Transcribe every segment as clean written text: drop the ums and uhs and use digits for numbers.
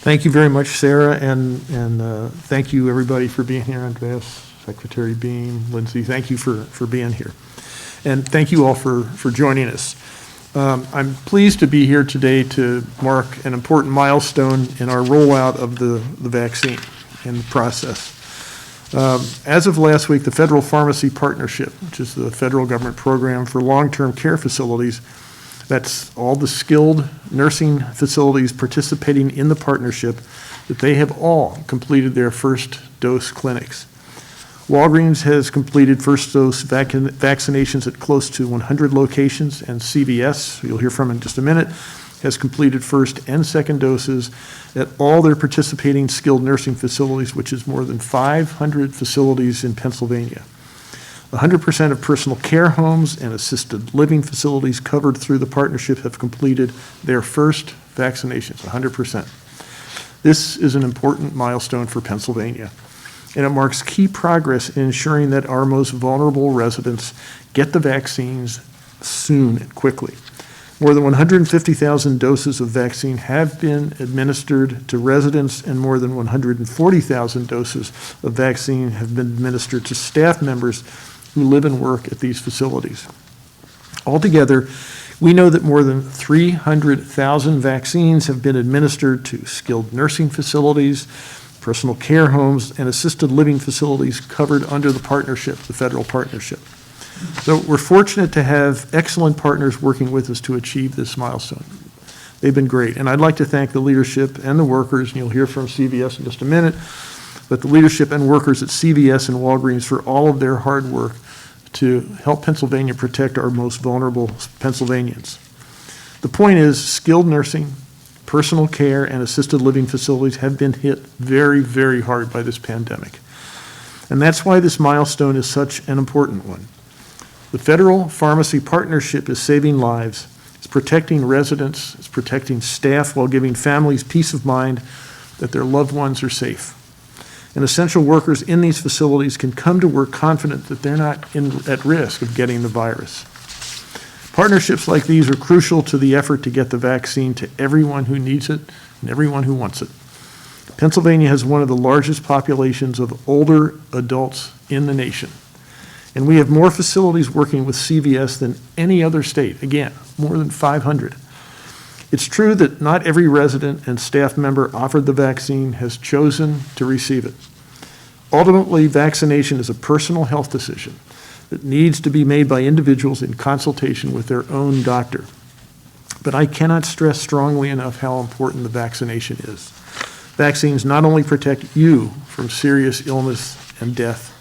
Thank you very much, Sarah, and thank you, everybody, for being here. Andreas, Secretary Beam, Lindsay, thank you for being here. And thank you all for joining us. I'm pleased to be here today to mark an important milestone in our rollout of the vaccine and the process. As of last week, the Federal Pharmacy Partnership, which is the federal government program for long-term care facilities, that's all the skilled nursing facilities participating in the partnership, that they have all completed their first dose clinics. Walgreens has completed first dose vaccinations at close to 100 locations, and CVS, you'll hear from in just a minute, has completed first and second doses at all their participating skilled nursing facilities, which is more than 500 facilities in Pennsylvania. 100% of personal care homes and assisted living facilities covered through the partnership have completed their first vaccinations, 100%. This is an important milestone for Pennsylvania, and it marks key progress in ensuring that our most vulnerable residents get the vaccines soon and quickly. More than 150,000 doses of vaccine have been administered to residents, and more than 140,000 doses of vaccine have been administered to staff members who live and work at these facilities. Altogether, we know that more than 300,000 vaccines have been administered to skilled nursing facilities, personal care homes, and assisted living facilities covered under the partnership, the federal partnership. So we're fortunate to have excellent partners working with us to achieve this milestone. They've been great, and I'd like to thank the leadership and the workers, and you'll hear from CVS in just a minute, but the leadership and workers at CVS and Walgreens for all of their hard work to help Pennsylvania protect our most vulnerable Pennsylvanians. The point is, skilled nursing, personal care, and assisted living facilities have been hit very, very hard by this pandemic. And that's why this milestone is such an important one. The Federal Pharmacy Partnership is saving lives, it's protecting residents, it's protecting staff while giving families peace of mind that their loved ones are safe. And essential workers in these facilities can come to work confident that they're not at risk of getting the virus. Partnerships like these are crucial to the effort to get the vaccine to everyone who needs it and everyone who wants it. Pennsylvania has one of the largest populations of older adults in the nation. And we have more facilities working with CVS than any other state. Again, more than 500. It's true that not every resident and staff member offered the vaccine has chosen to receive it. Ultimately, vaccination is a personal health decision that needs to be made by individuals in consultation with their own doctor. But I cannot stress strongly enough how important the vaccination is. Vaccines not only protect you from serious illness and death,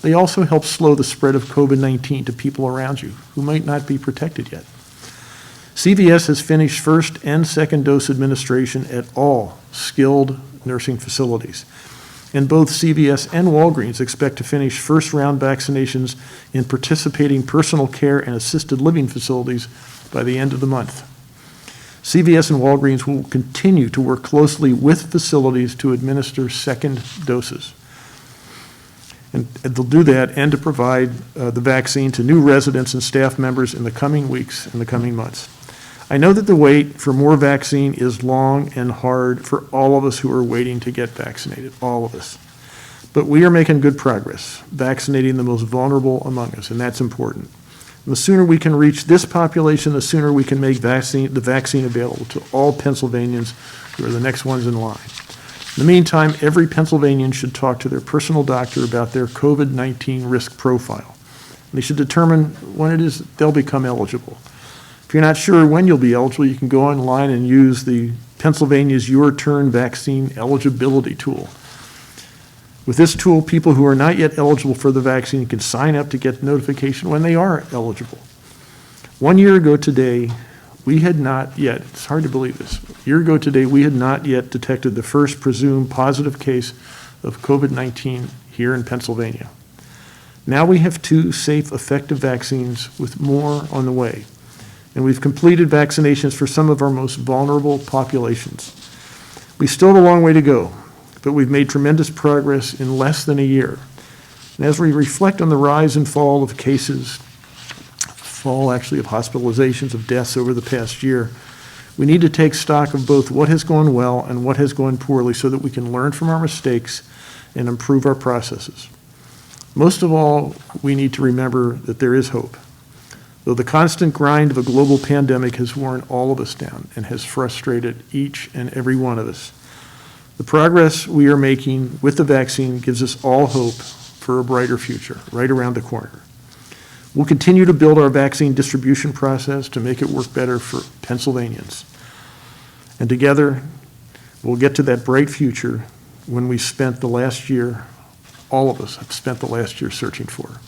they also help slow the spread of COVID-19 to people around you who might not be protected yet. CVS has finished first and second dose administration at all skilled nursing facilities. And both CVS and Walgreens expect to finish first round vaccinations in participating personal care and assisted living facilities by the end of the month. CVS and Walgreens will continue to work closely with facilities to administer second doses. And they'll do that and to provide the vaccine to new residents and staff members in the coming weeks and the coming months. I know that the wait for more vaccine is long and hard for all of us who are waiting to get vaccinated, all of us. But we are making good progress, vaccinating the most vulnerable among us, and that's important. And the sooner we can reach this population, the sooner we can make the vaccine available to all Pennsylvanians who are the next ones in line. In the meantime, every Pennsylvanian should talk to their personal doctor about their COVID-19 risk profile. They should determine when it is they'll become eligible. If you're not sure when you'll be eligible, you can go online and use the Pennsylvania's Your Turn Vaccine Eligibility Tool. With this tool, people who are not yet eligible for the vaccine can sign up to get notification when they are eligible. 1 year ago today, we had not yet, it's hard to believe this, a year ago today, we had not yet detected the first presumed positive case of COVID-19 here in Pennsylvania. Now we have 2 safe, effective vaccines with more on the way. And we've completed vaccinations for some of our most vulnerable populations. We still have a long way to go, but we've made tremendous progress in less than a year. And as we reflect on the rise and fall of cases, fall actually of hospitalizations, of deaths over the past year, We need to take stock of both what has gone well and what has gone poorly so that we can learn from our mistakes and improve our processes. Most of all, we need to remember that there is hope. Though the constant grind of a global pandemic has worn all of us down and has frustrated each and every one of us, the progress we are making with the vaccine gives us all hope for a brighter future right around the corner. We'll continue to build our vaccine distribution process to make it work better for Pennsylvanians. And together, we'll get to that bright future when we spent the last year, all of us have spent the last year searching for.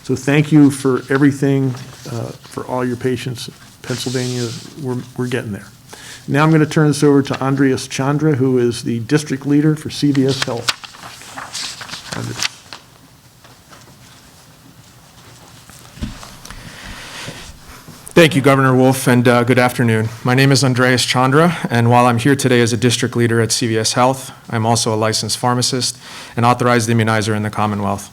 So thank you for everything, for all your patience. Pennsylvania, we're getting there. Now I'm going to turn this over to Andreas Chandra, who is the district leader for CVS Health. Andreas. Thank you, Governor Wolf, and good afternoon. My name is Andreas Chandra, and while I'm here today as a district leader at CVS Health, I'm also a licensed pharmacist and authorized immunizer in the Commonwealth.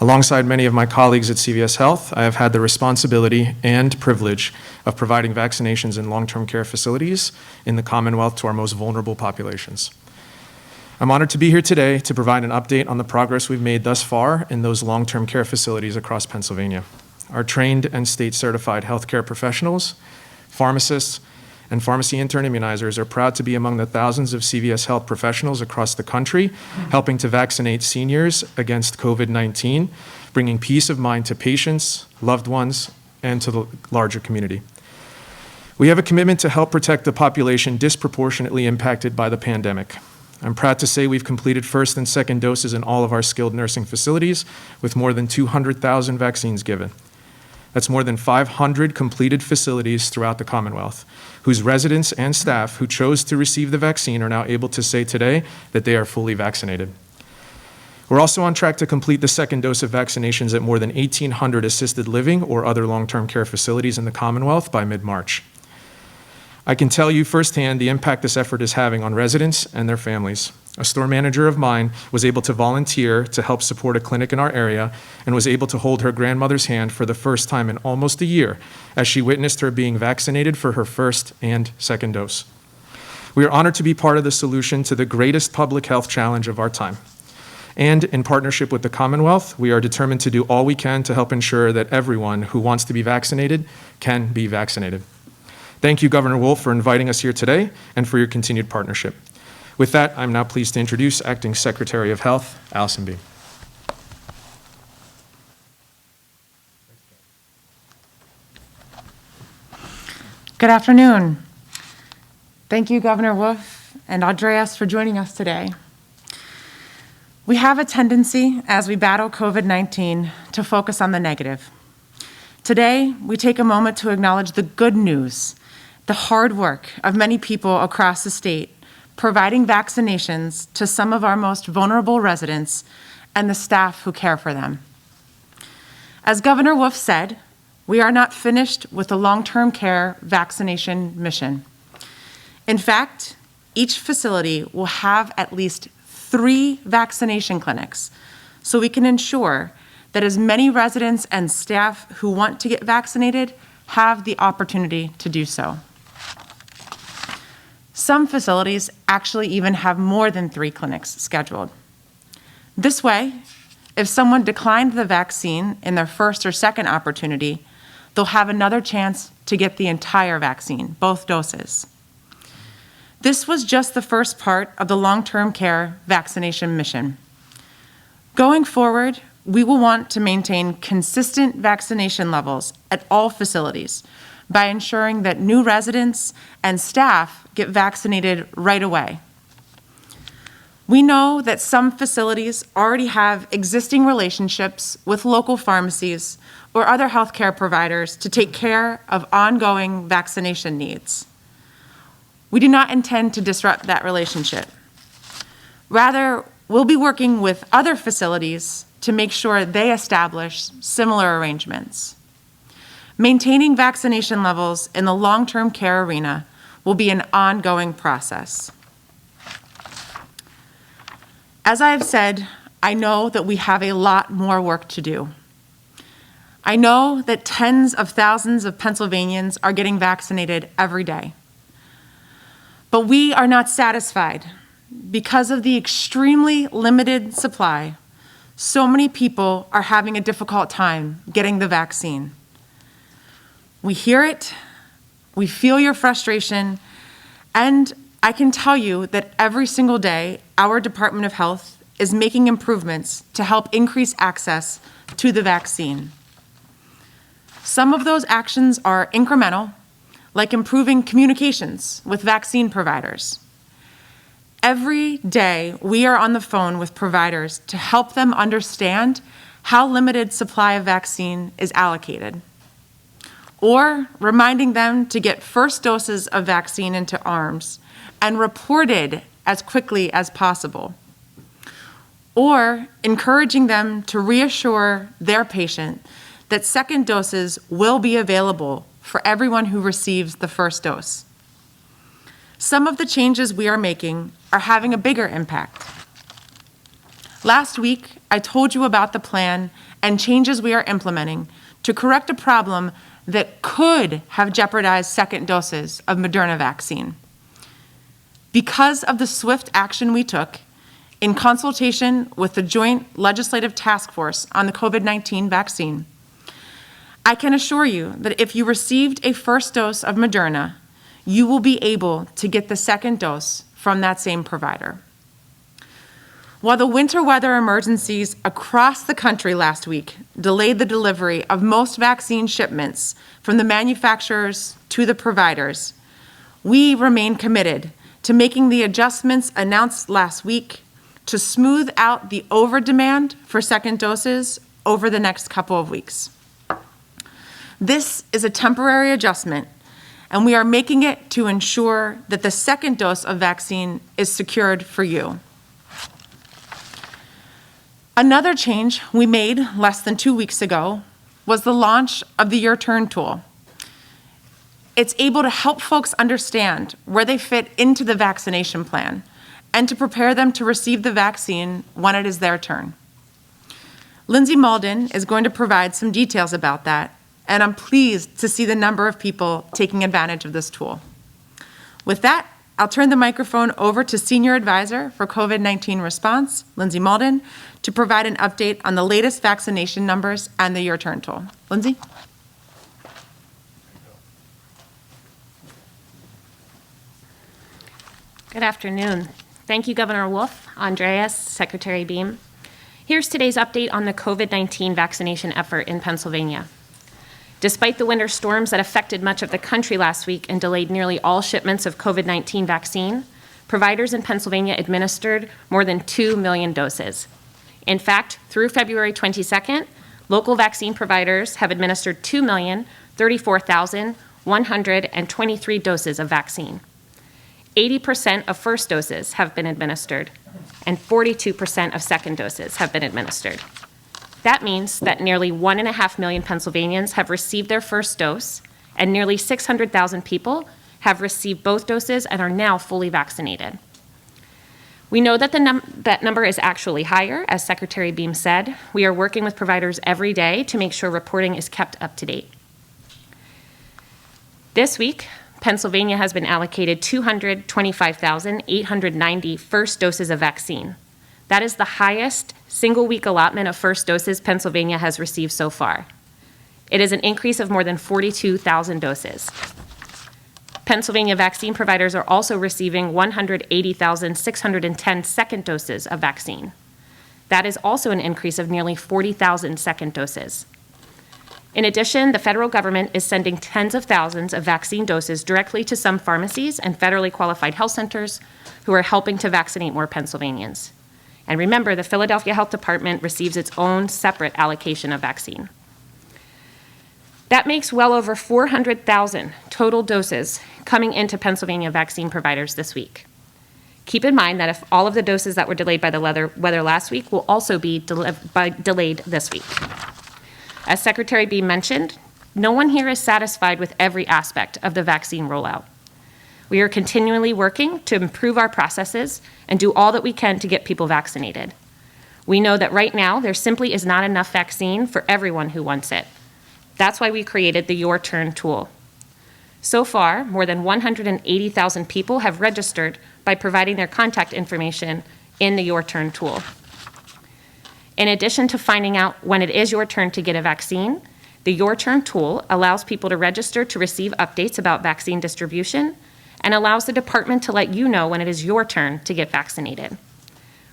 Alongside many of my colleagues at CVS Health, I have had the responsibility and privilege of providing vaccinations in long-term care facilities in the Commonwealth to our most vulnerable populations. I'm honored to be here today to provide an update on the progress we've made thus far in those long-term care facilities across Pennsylvania. Our trained and state-certified healthcare professionals, pharmacists, and pharmacy intern immunizers are proud to be among the thousands of CVS Health professionals across the country helping to vaccinate seniors against COVID-19, bringing peace of mind to patients, loved ones, and to the larger community. We have a commitment to help protect the population disproportionately impacted by the pandemic. I'm proud to say we've completed first and second doses in all of our skilled nursing facilities with more than 200,000 vaccines given. That's more than 500 completed facilities throughout the Commonwealth, whose residents and staff who chose to receive the vaccine are now able to say today that they are fully vaccinated. We're also on track to complete the second dose of vaccinations at more than 1,800 assisted living or other long-term care facilities in the Commonwealth by mid-March. I can tell you firsthand the impact this effort is having on residents and their families. A store manager of mine was able to volunteer to help support a clinic in our area and was able to hold her grandmother's hand for the first time in almost a year as she witnessed her being vaccinated for her first and second dose. We are honored to be part of the solution to the greatest public health challenge of our time. And in partnership with the Commonwealth, we are determined to do all we can to help ensure that everyone who wants to be vaccinated can be vaccinated. Thank you, Governor Wolf, for inviting us here today and for your continued partnership. With that, I'm now pleased to introduce Acting Secretary of Health, Allison Beam. Good afternoon. Thank you, Governor Wolf and Andreas, for joining us today. We have a tendency, as we battle COVID-19, to focus on the negative. Today, we take a moment to acknowledge the good news, the hard work of many people across the state providing vaccinations to some of our most vulnerable residents and the staff who care for them. As Governor Wolf said, we are not finished with the long-term care vaccination mission. In fact, each facility will have at least 3 vaccination clinics so we can ensure that as many residents and staff who want to get vaccinated have the opportunity to do so. Some facilities actually even have more than 3 clinics scheduled. This way, if someone declined the vaccine in their first or second opportunity, they'll have another chance to get the entire vaccine, both doses. This was just the first part of the long-term care vaccination mission. Going forward, we will want to maintain consistent vaccination levels at all facilities by ensuring that new residents and staff get vaccinated right away. We know that some facilities already have existing relationships with local pharmacies or other healthcare providers to take care of ongoing vaccination needs. We do not intend to disrupt that relationship. Rather, we'll be working with other facilities to make sure they establish similar arrangements. Maintaining vaccination levels in the long-term care arena will be an ongoing process. As I have said, I know that we have a lot more work to do. I know that tens of thousands of Pennsylvanians are getting vaccinated every day. But we are not satisfied. Because of the extremely limited supply, so many people are having a difficult time getting the vaccine. We hear it, we feel your frustration, and I can tell you that every single day, our Department of Health is making improvements to help increase access to the vaccine. Some of those actions are incremental, like improving communications with vaccine providers. Every day, we are on the phone with providers to help them understand how limited supply of vaccine is allocated, or reminding them to get first doses of vaccine into arms and reported as quickly as possible, or encouraging them to reassure their patient that second doses will be available for everyone who receives the first dose. Some of the changes we are making are having a bigger impact. Last week, I told you about the plan and changes we are implementing to correct a problem that could have jeopardized second doses of Moderna vaccine. Because of the swift action we took, in consultation with the Joint Legislative Task Force on the COVID-19 vaccine, I can assure you that if you received a first dose of Moderna, you will be able to get the second dose from that same provider. While the winter weather emergencies across the country last week delayed the delivery of most vaccine shipments from the manufacturers to the providers, we remain committed to making the adjustments announced last week to smooth out the overdemand for second doses over the next couple of weeks. This is a temporary adjustment, and we are making it to ensure that the second dose of vaccine is secured for you. Another change we made less than 2 weeks ago was the launch of the Your Turn tool. It's able to help folks understand where they fit into the vaccination plan and to prepare them to receive the vaccine when it is their turn. Lindsay Malden is going to provide some details about that, and I'm pleased to see the number of people taking advantage of this tool. With that, I'll turn the microphone over to Senior Advisor for COVID-19 Response, Lindsay Malden, to provide an update on the latest vaccination numbers and the Your Turn tool. Lindsay? Good afternoon. Thank you, Governor Wolf, Andreas, Secretary Beam. Here's today's update on the COVID-19 vaccination effort in Pennsylvania. Despite the winter storms that affected much of the country last week and delayed nearly all shipments of COVID-19 vaccine, providers in Pennsylvania administered more than 2 million doses. In fact, through February 22nd, local vaccine providers have administered 2,034,123 doses of vaccine. 80% of first doses have been administered, and 42% of second doses have been administered. That means that nearly 1.5 million Pennsylvanians have received their first dose, and nearly 600,000 people have received both doses and are now fully vaccinated. We know that that number is actually higher, as Secretary Beam said. We are working with providers every day to make sure reporting is kept up to date. This week, Pennsylvania has been allocated 225,890 first doses of vaccine. That is the highest single-week allotment of first doses Pennsylvania has received so far. It is an increase of more than 42,000 doses. Pennsylvania vaccine providers are also receiving 180,610 second doses of vaccine. That is also an increase of nearly 40,000 second doses. In addition, the federal government is sending tens of thousands of vaccine doses directly to some pharmacies and federally qualified health centers who are helping to vaccinate more Pennsylvanians. And remember, the Philadelphia Health Department receives its own separate allocation of vaccine. That makes well over 400,000 total doses coming into Pennsylvania vaccine providers this week. Keep in mind that if all of the doses that were delayed by the weather last week will also be delayed this week. As Secretary Beam mentioned, no one here is satisfied with every aspect of the vaccine rollout. We are continually working to improve our processes and do all that we can to get people vaccinated. We know that right now there simply is not enough vaccine for everyone who wants it. That's why we created the Your Turn tool. So far, more than 180,000 people have registered by providing their contact information in the Your Turn tool. In addition to finding out when it is your turn to get a vaccine, the Your Turn tool allows people to register to receive updates about vaccine distribution and allows the department to let you know when it is your turn to get vaccinated.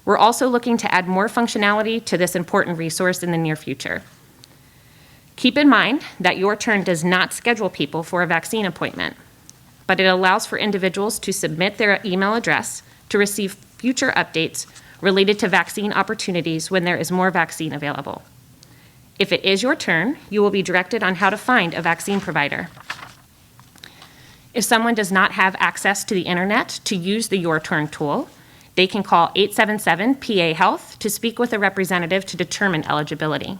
We're also looking to add more functionality to this important resource in the near future. Keep in mind that Your Turn does not schedule people for a vaccine appointment, but it allows for individuals to submit their email address to receive future updates related to vaccine opportunities when there is more vaccine available. If it is your turn, you will be directed on how to find a vaccine provider. If someone does not have access to the internet to use the Your Turn tool, they can call 877-PA-HEALTH to speak with a representative to determine eligibility.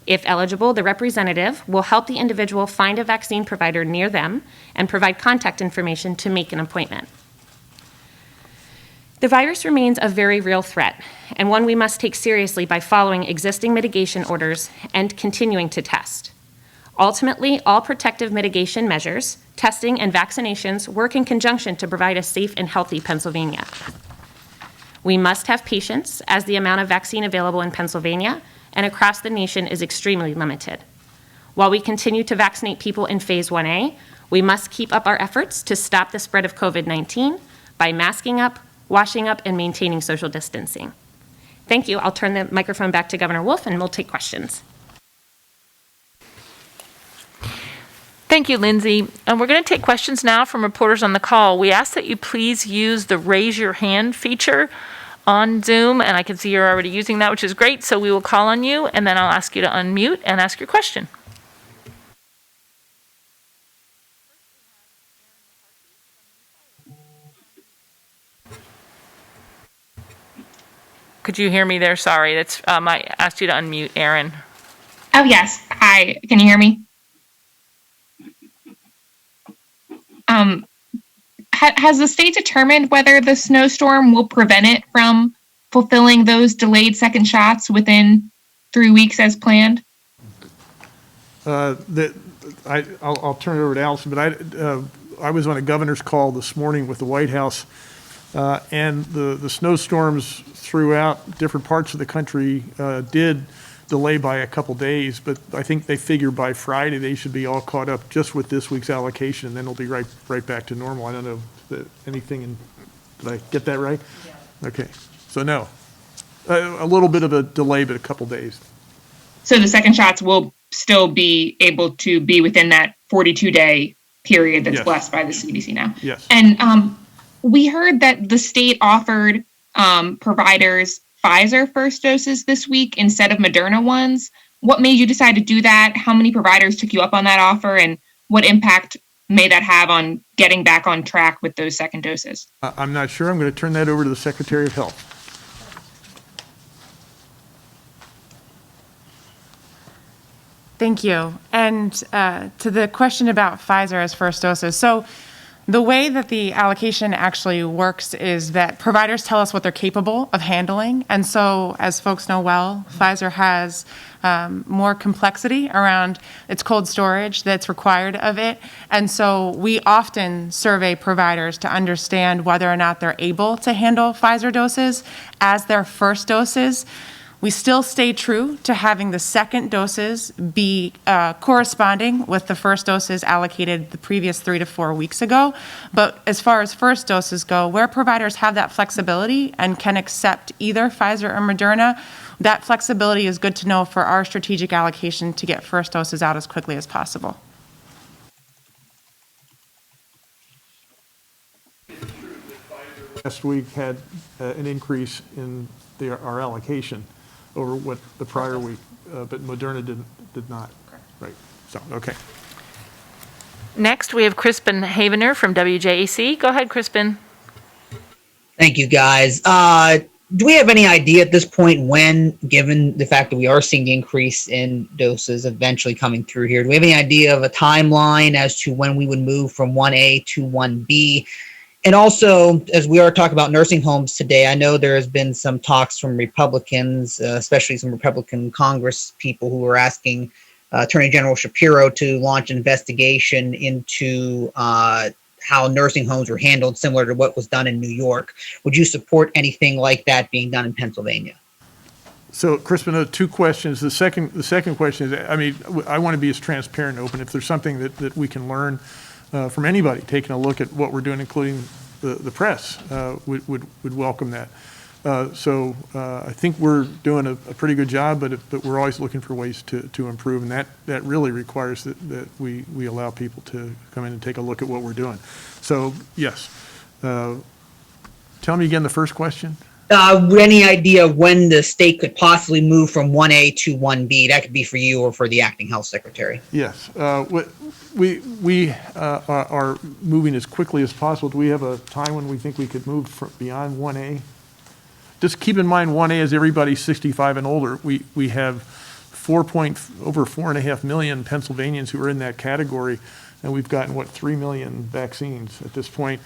If eligible, the representative will help the individual find a vaccine provider near them and provide contact information to make an appointment. The virus remains a very real threat, and one we must take seriously by following existing mitigation orders and continuing to test. Ultimately, all protective mitigation measures, testing, and vaccinations work in conjunction to provide a safe and healthy Pennsylvania. We must have patience, as the amount of vaccine available in Pennsylvania and across the nation is extremely limited. While we continue to vaccinate people in Phase 1A, we must keep up our efforts to stop the spread of COVID-19 by masking up, washing up, and maintaining social distancing. Thank you. I'll turn the microphone back to Governor Wolf, and we'll take questions. Thank you, Lindsay. And we're going to take questions now from reporters on the call. We ask that you please use the raise your hand feature on Zoom, and I can see you're already using that, which is great. So we will call on you, and then I'll ask you to unmute and ask your question. Could you hear me there? Sorry, that's I asked you to unmute, Aaron. Oh, yes. Hi. Can you hear me? Has the state determined whether the snowstorm will prevent it from fulfilling those delayed second shots within 3 weeks as planned? I'll turn it over to Allison, but I was on a governor's call this morning with the White House, and the snowstorms throughout different parts of the country did delay by a couple days, but I think they figure by Friday they should be all caught up just with this week's allocation, and then it'll be right back to normal. I don't know anything did I get that right? Yeah. Okay, so no, a little bit of a delay, but a couple days. So the second shots will still be able to be within that 42-day period that's blessed by the CDC now. Yes. And we heard that the state offered providers Pfizer first doses this week instead of Moderna ones. What made you decide to do that? How many providers took you up on that offer? And what impact may that have on getting back on track with those second doses? I'm not sure. I'm going to turn that over to the Secretary of Health. Thank you. And to the question about Pfizer as first doses. So the way that the allocation actually works is that providers tell us what they're capable of handling. And so, as folks know well, Pfizer has more complexity around its cold storage that's required of it. And so we often survey providers to understand whether or not they're able to handle Pfizer doses as their first doses. We still stay true to having the second doses be corresponding with the first doses allocated the previous 3 to 4 weeks ago. But as far as first doses go, where providers have that flexibility and can accept either Pfizer or Moderna, that flexibility is good to know for our strategic allocation to get first doses out as quickly as possible. Last week had an increase in our allocation over what the prior week, but Moderna did not. Right. So, okay. Next, we have Crispin Havener from WJAC. Go ahead, Crispin. Thank you, guys. Do we have any idea at this point when, given the fact that we are seeing the increase in doses eventually coming through here, do we have any idea of a timeline as to when we would move from 1A to 1B? And also, as we are talking about nursing homes today, I know there has been some talks from Republicans, especially some Republican Congress people who are asking Attorney General Shapiro to launch an investigation into how nursing homes were handled, similar to what was done in New York. Would you support anything like that being done in Pennsylvania? So, Crispin, two questions. The second question is, I mean, I want to be as transparent and open. If there's something that we can learn from anybody taking a look at what we're doing, including the press, would welcome that. I think we're doing a pretty good job, but we're always looking for ways to improve, and that really requires that we allow people to come in and take a look at what we're doing. So, yes. Tell me again the first question. Any idea when the state could possibly move from 1A to 1B? That could be for you or for the acting health secretary. Yes. We are moving as quickly as possible. Do we have a time when we think we could move beyond 1A? Just keep in mind 1A is everybody 65 and older. We have over 4.5 million Pennsylvanians who are in that category, and we've gotten, 3 million vaccines at this point.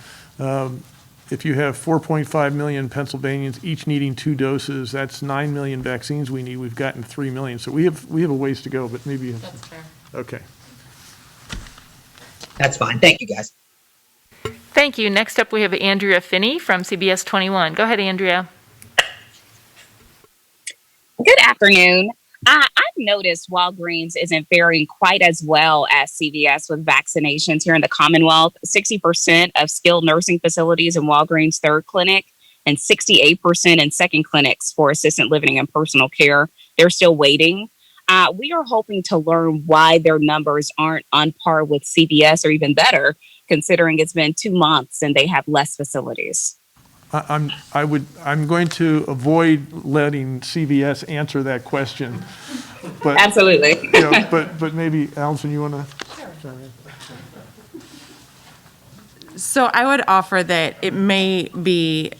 If you have 4.5 million Pennsylvanians each needing 2 doses, that's 9 million vaccines we need. We've gotten 3 million. So we have a ways to go, but maybe. That's fair. Okay. That's fine. Thank you, guys. Thank you. Next up, we have Andrea Finney from CBS 21. Go ahead, Andrea. Good afternoon. I've noticed Walgreens isn't faring quite as well as CVS with vaccinations here in the Commonwealth. 60% of skilled nursing facilities in Walgreens' third clinic and 68% in second clinics for assisted living and personal care. They're still waiting. We are hoping to learn why their numbers aren't on par with CVS or even better, considering it's been 2 months and they have less facilities. I'm going to avoid letting CVS answer that question. But, Absolutely. But maybe, Allison, you want to? Sure. So I would offer that it may be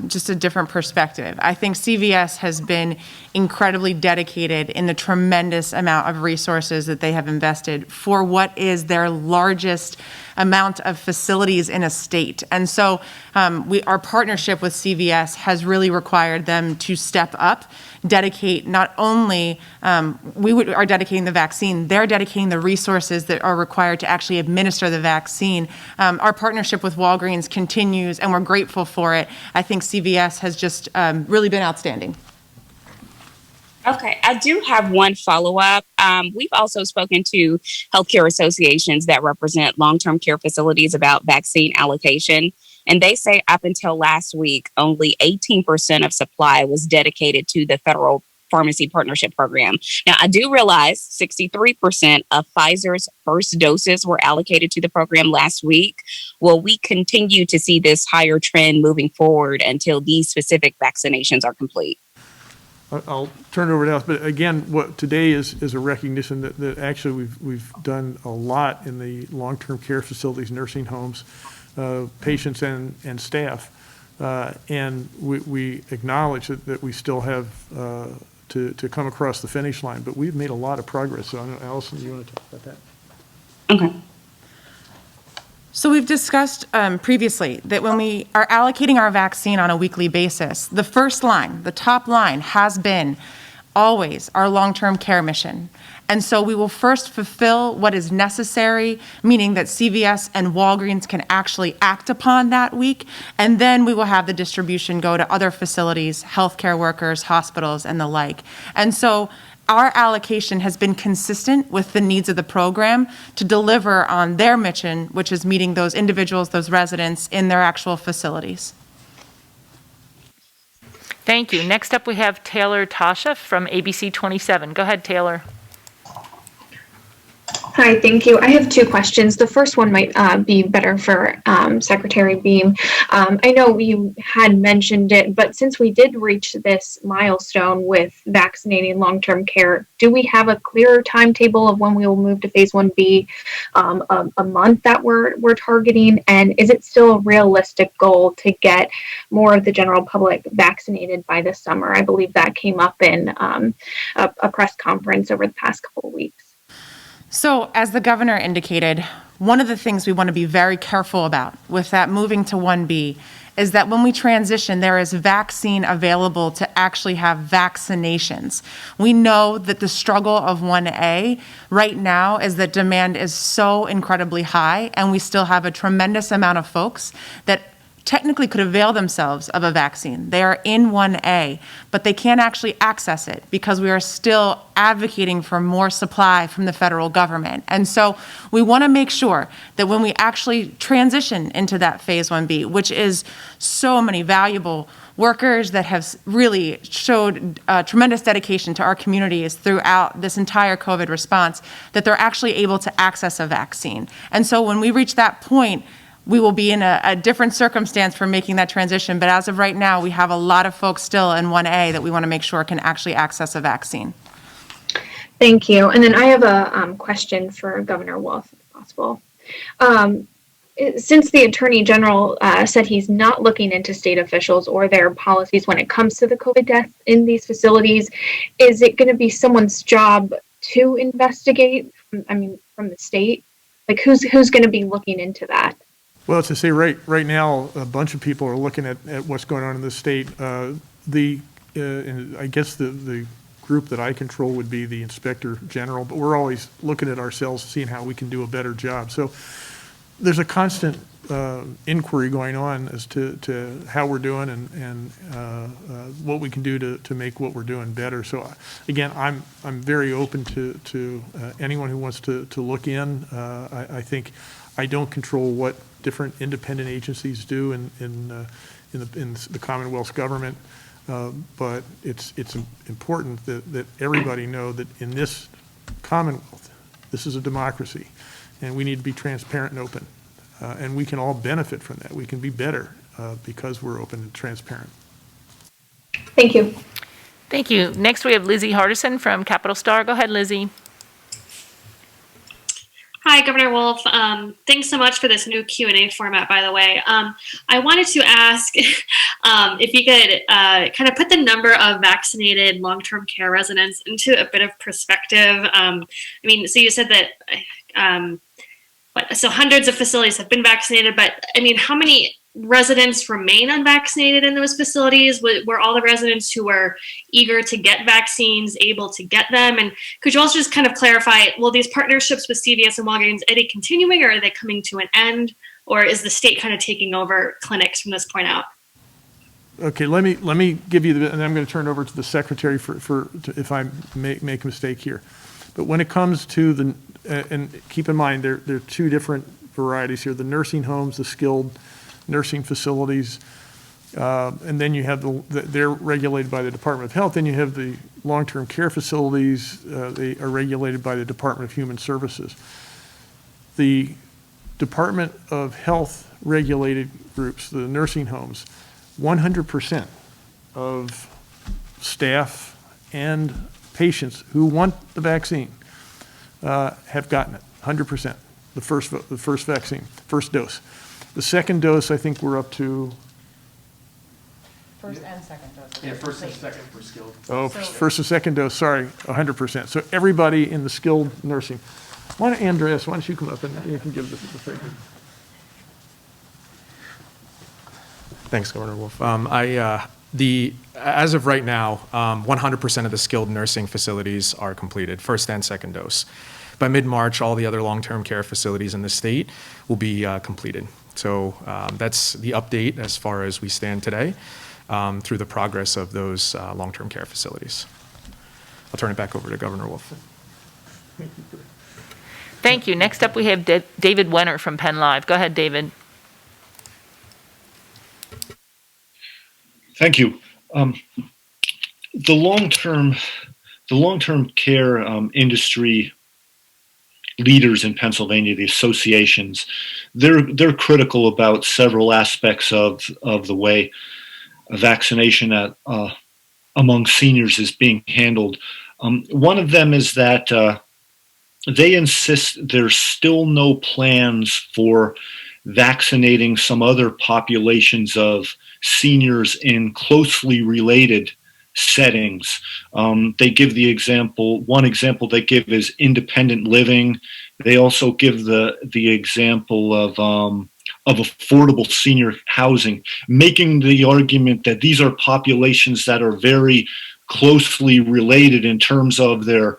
just a different perspective. I think CVS has been incredibly dedicated in the tremendous amount of resources that they have invested for what is their largest amount of facilities in a state. And so our partnership with CVS has really required them to step up, dedicate not only, are dedicating the vaccine, they're dedicating the resources that are required to actually administer the vaccine. Our partnership with Walgreens continues, and we're grateful for it. I think CVS has just really been outstanding. Okay, I do have one follow-up. We've also spoken to healthcare associations that represent long-term care facilities about vaccine allocation, and they say up until last week, only 18% of supply was dedicated to the federal pharmacy partnership program. Now, I do realize 63% of Pfizer's first doses were allocated to the program last week. Will we continue to see this higher trend moving forward until these specific vaccinations are complete? I'll turn it over to Alice, but again, what today is a recognition that actually we've done a lot in the long-term care facilities, nursing homes, patients and staff, and we acknowledge that we still have to come across the finish line, but we've made a lot of progress. So, Allison, you want to talk about that? Okay. So we've discussed previously that when we are allocating our vaccine on a weekly basis, the first line, the top line, has been always our long-term care mission. And so we will first fulfill what is necessary, meaning that CVS and Walgreens can actually act upon that week, and then we will have the distribution go to other facilities, healthcare workers, hospitals, and the like. And so our allocation has been consistent with the needs of the program to deliver on their mission, which is meeting those individuals, those residents in their actual facilities. Thank you. Next up, we have Taylor Tasha from ABC 27. Go ahead, Taylor. Hi, thank you. I have 2 questions. The first one might be better for Secretary Beam. I know you had mentioned it, but since we did reach this milestone with vaccinating long-term care, do we have a clearer timetable of when we will move to phase 1B, a month that we're targeting? And is it still a realistic goal to get more of the general public vaccinated by this summer? I believe that came up in a press conference over the past couple of weeks. So as the governor indicated, one of the things we want to be very careful about with that moving to 1B is that when we transition, there is vaccine available to actually have vaccinations. We know that the struggle of 1A right now is that demand is so incredibly high, and we still have a tremendous amount of folks that technically could avail themselves of a vaccine. They are in 1A, but they can't actually access it because we are still advocating for more supply from the federal government. And so we want to make sure that when we actually transition into that phase 1B, which is so many valuable workers that have really showed tremendous dedication to our communities throughout this entire COVID response, that they're actually able to access a vaccine. And so when we reach that point, we will be in a different circumstance for making that transition. But as of right now, we have a lot of folks still in 1A that we want to make sure can actually access a vaccine. Thank you. And then I have a question for Governor Wolf, if possible. Since the Attorney General said he's not looking into state officials or their policies when it comes to the COVID death in these facilities, is it going to be someone's job to investigate? From the state? Like, who's going to be looking into that? Well, to say right now, a bunch of people are looking at what's going on in the state. And I guess the group that I control would be the Inspector General, but we're always looking at ourselves, seeing how we can do a better job. So there's a constant inquiry going on as to how we're doing and what we can do to make what we're doing better. So again, I'm very open to anyone who wants to look in. I think I don't control what different independent agencies do in the Commonwealth's government, but it's important that everybody know that in this Commonwealth, this is a democracy, and we need to be transparent and open, and we can all benefit from that. We can be better because we're open and transparent. Thank you. Thank you. Next, we have Lizzie Hardison from Capital Star. Go ahead, Lizzie. Hi, Governor Wolf. Thanks so much for this new Q&A format, by the way. I wanted to ask if you could kind of put the number of vaccinated long-term care residents into a bit of perspective. So you said that, so hundreds of facilities have been vaccinated, but how many residents remain unvaccinated in those facilities? Were all the residents who were eager to get vaccines able to get them? And could you also just kind of clarify, will these partnerships with CVS and Walgreens, are they continuing, or are they coming to an end? Or is the state kind of taking over clinics from this point out? Okay, let me give you and I'm going to turn it over to the secretary for if I make a mistake here. But when it comes to and keep in mind, there are two different varieties here: the nursing homes, the skilled nursing facilities, and then you have they're regulated by the Department of Health. Then you have the long-term care facilities. They are regulated by the Department of Human Services. The Department of Health regulated groups, the nursing homes, 100% of staff and patients who want the vaccine have gotten it, 100%, the first vaccine, first dose. The second dose, I think we're up to. First and second dose. Yeah, first and second for skilled. Oh, first and second dose, sorry, 100%. So everybody in the skilled nursing. Andreas, why don't you come up and you can give the figure. Thanks, Governor Wolf. As of right now, 100% of the skilled nursing facilities are completed, first and second dose. By mid-March, all the other long-term care facilities in the state will be completed. So that's the update as far as we stand today through the progress of those long-term care facilities. I'll turn it back over to Governor Wolf. Thank you. Next up, we have David Wenner from Penn Live. Go ahead, David. Thank you. The long-term care industry leaders in Pennsylvania, the associations, they're critical about several aspects of the way vaccination among seniors is being handled. One of them is that they insist there's still no plans for vaccinating some other populations of seniors in closely related settings. They give one example they give is independent living. They also give the example of of affordable senior housing, making the argument that these are populations that are very closely related in terms of their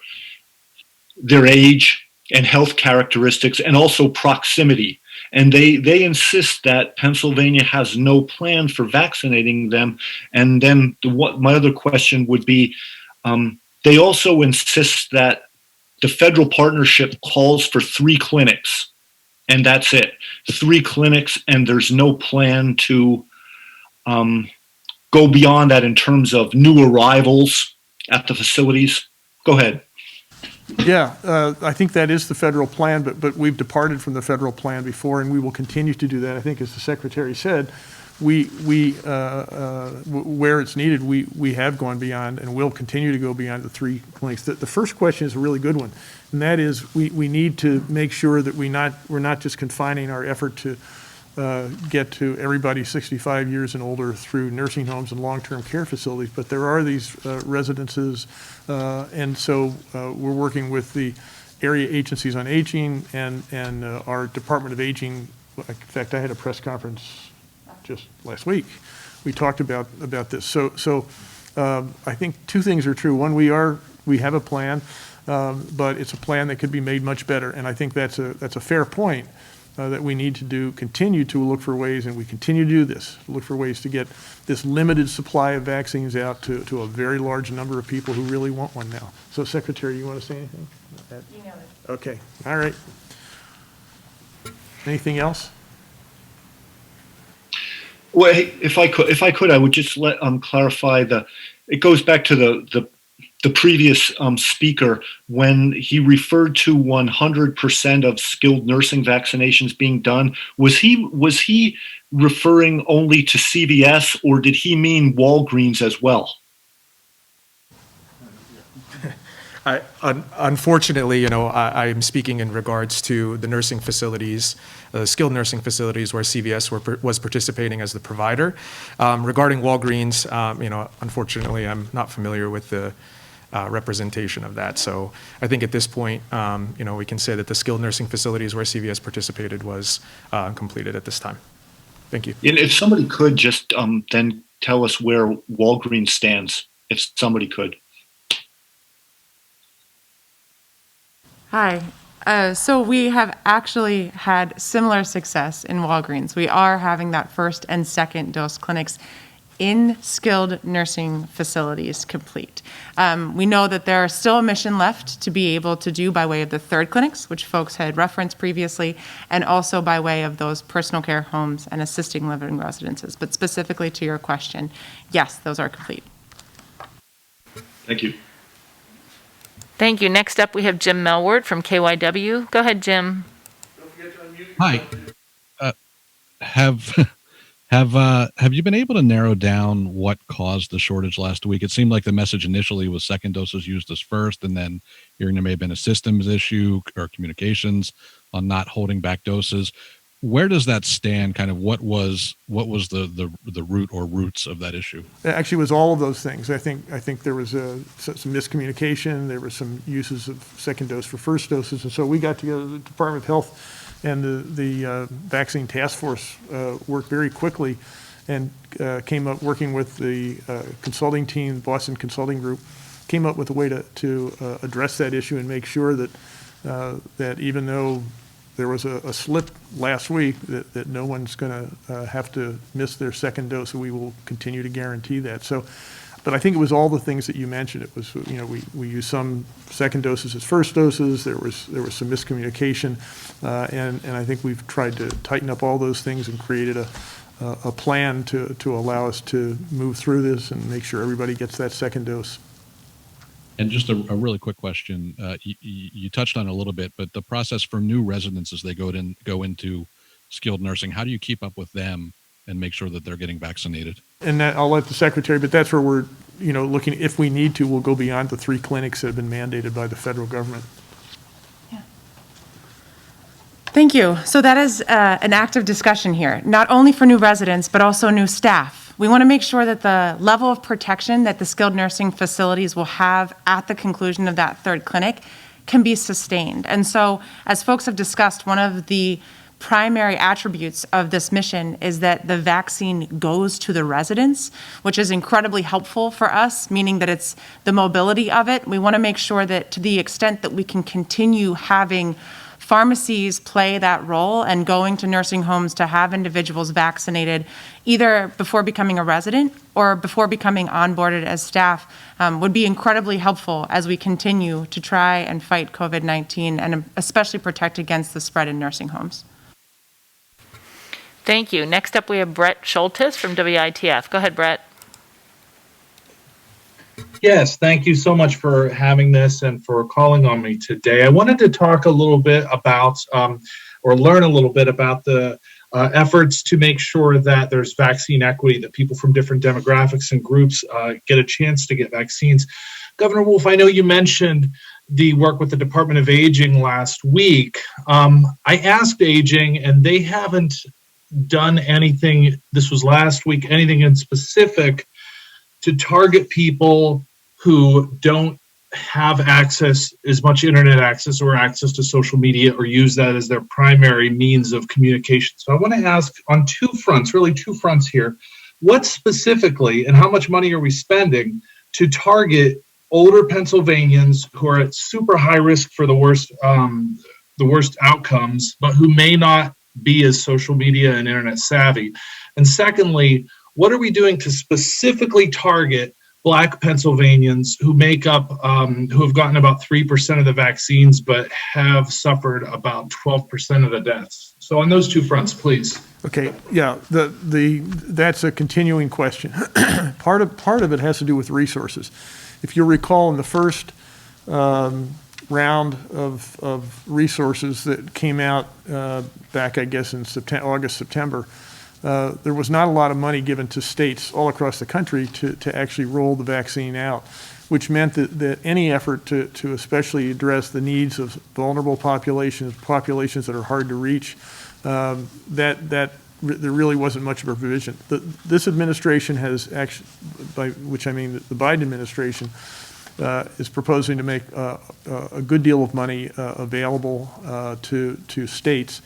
age and health characteristics, and also proximity. And they insist that Pennsylvania has no plan for vaccinating them. And then my other question would be, they also insist that the federal partnership calls for 3 clinics, and that's it. 3 clinics, and there's no plan to go beyond that in terms of new arrivals at the facilities. Go ahead. Yeah, I think that is the federal plan, but we've departed from the federal plan before, and we will continue to do that. I think, as the Secretary said, we where it's needed, we have gone beyond and will continue to go beyond the 3 clinics. The first question is a really good one, and that is we need to make sure that we're not just confining our effort to get to everybody 65 years and older through nursing homes and long-term care facilities, but there are these residences, and so we're working with the area agencies on aging and our Department of Aging. In fact, I had a press conference just last week. We talked about this. So I think 2 things are true. One, we have a plan, but it's a plan that could be made much better, and I think that's a fair point. That we need to continue to look for ways, and we continue to do this, look for ways to get this limited supply of vaccines out to a very large number of people who really want one now. So, Secretary, you want to say anything? You know it. Okay, all right. Anything else? Well, if I could, I would just clarify it goes back to the previous speaker when he referred to 100% of skilled nursing vaccinations being done. Was he referring only to CVS, or did he mean Walgreens as well? Unfortunately, I am speaking in regards to the nursing facilities, skilled nursing facilities where CVS was participating as the provider. Regarding Walgreens, unfortunately, I'm not familiar with the representation of that. So I think at this point, we can say that the skilled nursing facilities where CVS participated was completed at this time. Thank you. And if somebody could just then tell us where Walgreens stands, if somebody could. Hi. So we have actually had similar success in Walgreens. We are having that first and second dose clinics in skilled nursing facilities complete. We know that there are still a mission left to be able to do by way of the 3rd clinics, which folks had referenced previously, and also by way of those personal care homes and assisting living residences. But specifically to your question, yes, those are complete. Thank you. Thank you. Next up, we have Jim Melward from KYW. Go ahead, Jim. Hi. Have you been able to narrow down what caused the shortage last week? It seemed like the message initially was second doses used as first, and then hearing there may have been a systems issue or communications on not holding back doses. Where does that stand? Kind of what was the root or roots of that issue? Actually, it was all of those things. I think there was some miscommunication. There were some uses of second dose for first doses, and so we got together. The Department of Health and the vaccine task force worked very quickly and came up, working with the consulting team, Boston Consulting Group, came up with a way to address that issue and make sure that that even though there was a slip last week, that no one's going to have to miss their second dose. So we will continue to guarantee that. So, but I think it was all the things that you mentioned. It was, we used some second doses as first doses. There was some miscommunication, and I think we've tried to tighten up all those things and created a plan to allow us to move through this and make sure everybody gets that second dose. And just a really quick question. You touched on it a little bit, but the process for new residents as they go into skilled nursing, how do you keep up with them and make sure that they're getting vaccinated? And I'll let the secretary, but that's where we're, looking, if we need to, we'll go beyond the 3 clinics that have been mandated by the federal government. Yeah. Thank you. So that is an active discussion here, not only for new residents, but also new staff. We want to make sure that the level of protection that the skilled nursing facilities will have at the conclusion of that 3rd clinic can be sustained. And so, as folks have discussed, one of the primary attributes of this mission is that the vaccine goes to the residents, which is incredibly helpful for us, meaning that it's the mobility of it. We want to make sure that to the extent that we can continue having pharmacies play that role and going to nursing homes to have individuals vaccinated either before becoming a resident or before becoming onboarded as staff would be incredibly helpful as we continue to try and fight COVID-19 and especially protect against the spread in nursing homes. Thank you. Next up, we have Brett Schultes from WITF. Go ahead, Brett. Yes, thank you so much for having this and for calling on me today. I wanted to talk a little bit about, or learn a little bit about the efforts to make sure that there's vaccine equity, that people from different demographics and groups get a chance to get vaccines. Governor Wolf, I know you mentioned the work with the Department of Aging last week. I asked Aging, and they haven't done anything, this was last week, anything in specific to target people who don't have access, as much internet access or access to social media, or use that as their primary means of communication. So I want to ask on two fronts, really two fronts here. What specifically, and how much money are we spending to target older Pennsylvanians who are at super high risk for the worst outcomes, but who may not be as social media and internet savvy? And secondly, what are we doing to specifically target Black Pennsylvanians who make up, who have gotten about 3% of the vaccines, but have suffered about 12% of the deaths? So on those two fronts, please. Okay, yeah, that's a continuing question. Part of it has to do with resources. If you recall, in the first round of resources that came out back, I guess, in August, September, there was not a lot of money given to states all across the country to actually roll the vaccine out, which meant that any effort to especially address the needs of vulnerable populations that are hard to reach, there really wasn't much of a provision. This administration has actually, by which I mean the Biden administration, is proposing to make a good deal of money available to states,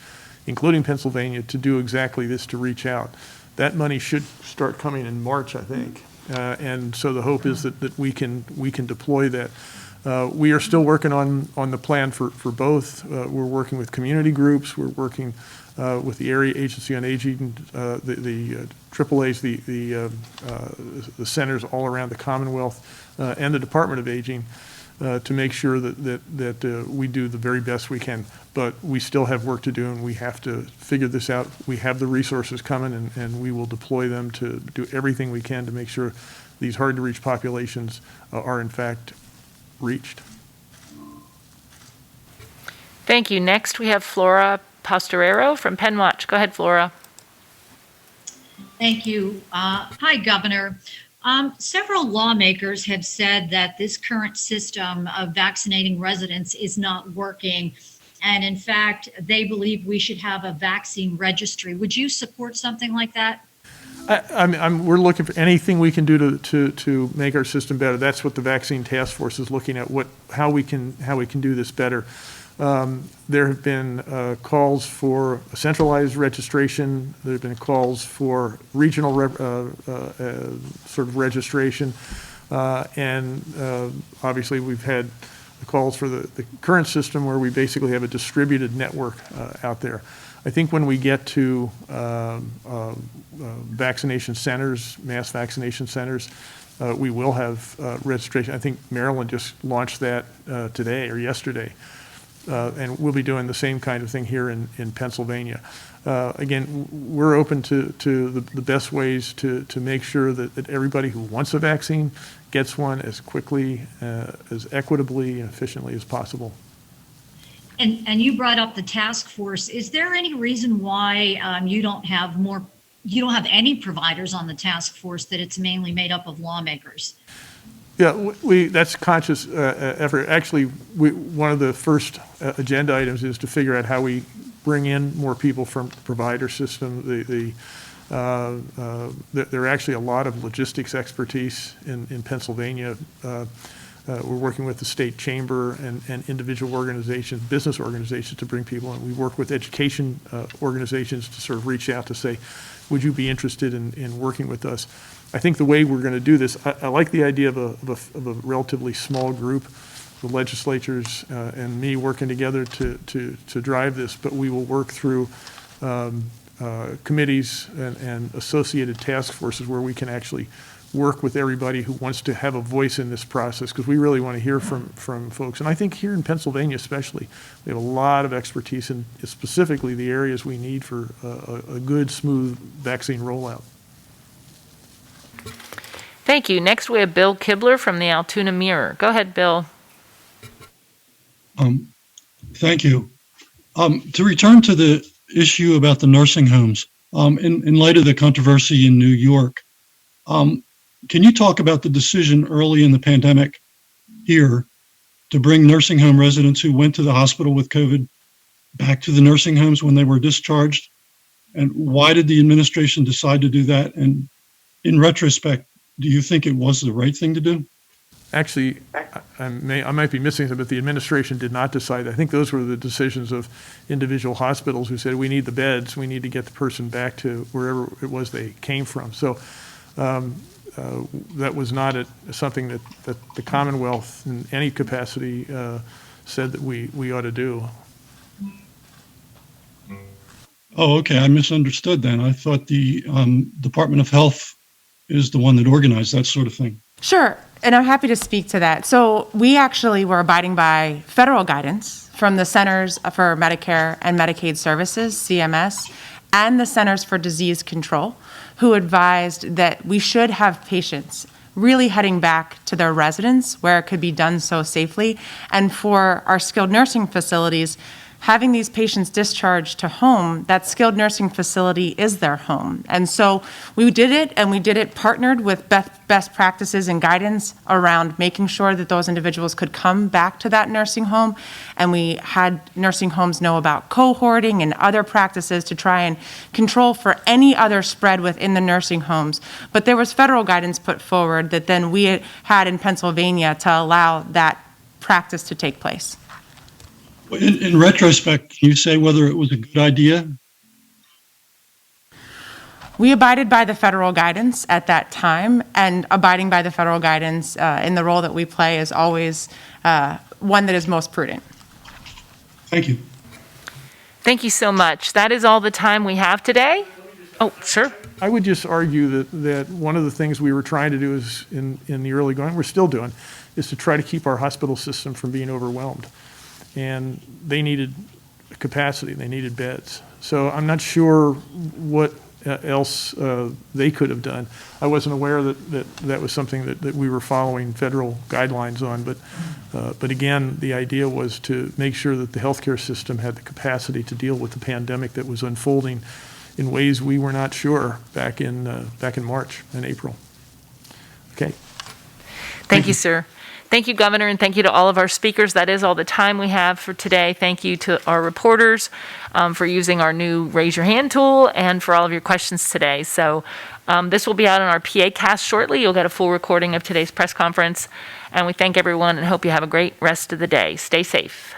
including Pennsylvania, to do exactly this, to reach out. That money should start coming in March, I think. And so the hope is that we can deploy that. We are still working on the plan for both. We're working with community groups. We're working with the Area Agency on Aging, the AAAs, the centers all around the Commonwealth, and the Department of Aging, to make sure that we do the very best we can. But we still have work to do, and we have to figure this out. We have the resources coming, and we will deploy them to do everything we can to make sure these hard-to-reach populations are in fact reached. Thank you. Next, we have Flora Pastorero from Penn Watch. Go ahead, Flora. Thank you. Hi, Governor. Several lawmakers have said that this current system of vaccinating residents is not working. And in fact, they believe we should have a vaccine registry. Would you support something like that? We're looking for anything we can do to make our system better. That's what the vaccine task force is looking at, how we can do this better. There have been calls for a centralized registration. There have been calls for regional sort of registration. And obviously we've had the calls for the current system where we basically have a distributed network out there. I think when we get to vaccination centers, mass vaccination centers, we will have registration. I think Maryland just launched that today or yesterday. And we'll be doing the same kind of thing here in Pennsylvania. Again, we're open to the best ways to make sure that everybody who wants a vaccine gets one as quickly, as equitably and efficiently as possible. And you brought up the task force. Is there any reason why you don't have any providers on the task force, that it's mainly made up of lawmakers? Yeah, that's conscious effort. Actually, one of the first agenda items is to figure out how we bring in more people from the provider system. There are actually a lot of logistics expertise in Pennsylvania. we're working with the state chamber and individual organizations, business organizations to bring people in. We work with education organizations to sort of reach out to say, would you be interested in working with us? I think the way we're going to do this, I like the idea of a relatively small group, the legislatures and me working together to drive this, but we will work through committees and associated task forces where we can actually work with everybody who wants to have a voice in this process, because we really want to hear from folks. And I think here in Pennsylvania especially, we have a lot of expertise in specifically the areas we need for a good, smooth vaccine rollout. Thank you. Next, we have Bill Kibler from the Altoona Mirror. Go ahead, Bill. Thank you. To return to the issue about the nursing homes, in light of the controversy in New York, can you talk about the decision early in the pandemic here to bring nursing home residents who went to the hospital with COVID back to the nursing homes when they were discharged? And why did the administration decide to do that? And in retrospect, do you think it was the right thing to do? Actually, I might be missing something, but the administration did not decide. I think those were the decisions of individual hospitals who said, we need the beds, we need to get the person back to wherever it was they came from. So that was not something that the Commonwealth in any capacity said that we ought to do. Oh, okay. I misunderstood then. I thought the Department of Health is the one that organized that sort of thing. Sure, and I'm happy to speak to that. So we actually were abiding by federal guidance from the Centers for Medicare and Medicaid Services, CMS, and the Centers for Disease Control, who advised that we should have patients really heading back to their residence where it could be done so safely. And for our skilled nursing facilities, having these patients discharged to home, that skilled nursing facility is their home. And so we did it, and we did it partnered with best practices and guidance around making sure that those individuals could come back to that nursing home. And we had nursing homes know about cohorting and other practices to try and control for any other spread within the nursing homes. But there was federal guidance put forward that then we had in Pennsylvania to allow that practice to take place. In retrospect, can you say whether it was a good idea? We abided by the federal guidance at that time, and abiding by the federal guidance in the role that we play is always one that is most prudent. Thank you. Thank you so much. That is all the time we have today. Oh, sure. I would just argue that one of the things we were trying to do is in the early going, we're still doing, is to try to keep our hospital system from being overwhelmed. And they needed capacity, they needed beds. So I'm not sure what else they could have done. I wasn't aware that was something that we were following federal guidelines on, but again, the idea was to make sure that the healthcare system had the capacity to deal with the pandemic that was unfolding in ways we were not sure back in March and April. Okay. Thank you, sir. Thank you, Governor, and thank you to all of our speakers. That is all the time we have for today. Thank you to our reporters for using our new Raise Your Hand tool and for all of your questions today. So this will be out on our PA cast shortly. You'll get a full recording of today's press conference. And we thank everyone and hope you have a great rest of the day. Stay safe.